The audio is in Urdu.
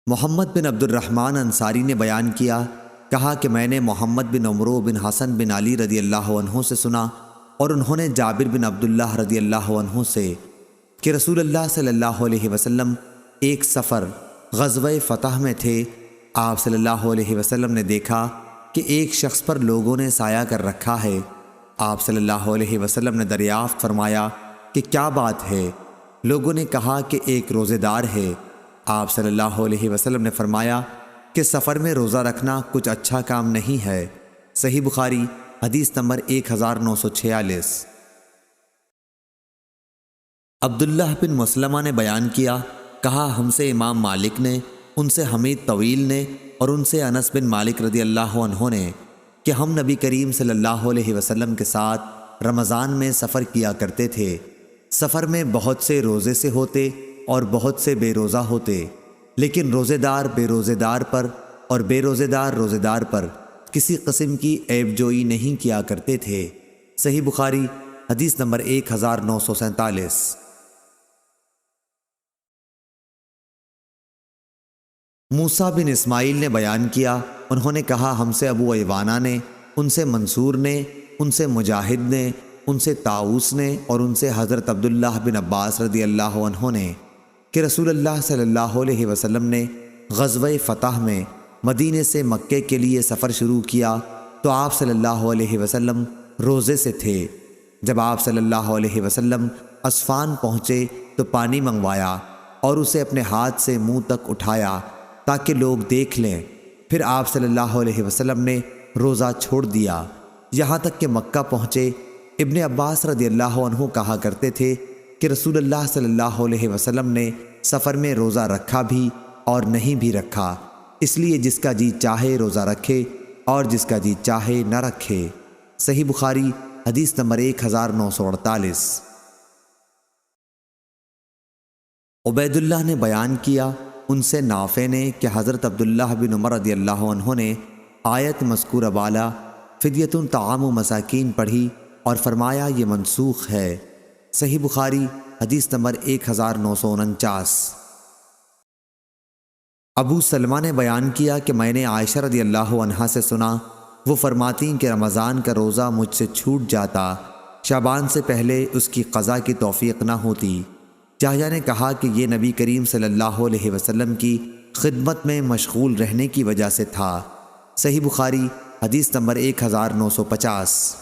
محمد بن عبد الرحمن انصاری نے بیان کیا، کہا کہ میں نے محمد بن عمرو بن حسن بن علی رضی اللہ عنہ سے سنا، اور انہوں نے جابر بن عبداللہ رضی اللہ عنہ سے کہ رسول اللہ صلی اللہ علیہ وسلم ایک سفر غزوہ فتح میں تھے۔ آپ صلی اللہ علیہ وسلم نے دیکھا کہ ایک شخص پر لوگوں نے سایہ کر رکھا ہے۔ آپ صلی اللہ علیہ وسلم نے دریافت فرمایا کہ کیا بات ہے؟ لوگوں نے کہا کہ ایک روزے دار ہے۔ آپ صلی اللہ علیہ وسلم نے فرمایا کہ سفر میں روزہ رکھنا کچھ اچھا کام نہیں ہے۔ صحیح بخاری حدیث نمبر 1946۔ عبداللہ بن مسلمہ نے بیان کیا، کہا ہم سے امام مالک نے، ان سے حمید طویل نے، اور ان سے انس بن مالک رضی اللہ عنہ نے کہ ہم نبی کریم صلی اللہ علیہ وسلم کے ساتھ رمضان میں سفر کیا کرتے تھے۔ سفر میں بہت سے روزے سے ہوتے اور بہت سے بے روزہ ہوتے، لیکن روزے دار بے روزے دار پر اور بے روزے دار پر کسی قسم کی عیب جوئی نہیں کیا کرتے تھے۔ صحیح بخاری حدیث نمبر 1947۔ موسیٰ بن اسماعیل نے بیان کیا، انہوں نے کہا ہم سے ابو ایوانہ نے، ان سے منصور نے، ان سے مجاہد نے، ان سے طاؤس نے، اور ان سے حضرت عبداللہ بن عباس رضی اللہ عنہ نے کہ رسول اللہ صلی اللہ علیہ وسلم نے غزوہ فتح میں مدینے سے مکے کے لیے سفر شروع کیا تو آپ صلی اللہ علیہ وسلم روزے سے تھے۔ جب آپ صلی اللہ علیہ وسلم اسفان پہنچے تو پانی منگوایا اور اسے اپنے ہاتھ سے منہ تک اٹھایا تاکہ لوگ دیکھ لیں۔ پھر آپ صلی اللہ علیہ وسلم نے روزہ چھوڑ دیا یہاں تک کہ مکہ پہنچے۔ ابن عباس رضی اللہ عنہ کہا کرتے تھے کہ رسول اللہ صلی اللہ علیہ وسلم نے سفر میں روزہ رکھا بھی اور نہیں بھی رکھا، اس لیے جس کا جی چاہے روزہ رکھے اور جس کا جی چاہے نہ رکھے۔ صحیح بخاری حدیث نمبر 1948۔ عبید اللہ نے بیان کیا، ان سے نافع نے کہ حضرت عبداللہ بن عمر رضی اللہ عنہ نے آیت مذکورہ بالا فدیۃ طعام مساکین پڑھی اور فرمایا یہ منسوخ ہے۔ صحیح بخاری حدیث نمبر 1949۔ ابو سلمہ نے بیان کیا کہ میں نے عائشہ رضی اللہ عنہا سے سنا، وہ فرماتیں کہ رمضان کا روزہ مجھ سے چھوٹ جاتا، شعبان سے پہلے اس کی قضا کی توفیق نہ ہوتی۔ جاہیہ نے کہا کہ یہ نبی کریم صلی اللہ علیہ وسلم کی خدمت میں مشغول رہنے کی وجہ سے تھا۔ صحیح بخاری حدیث نمبر 1950۔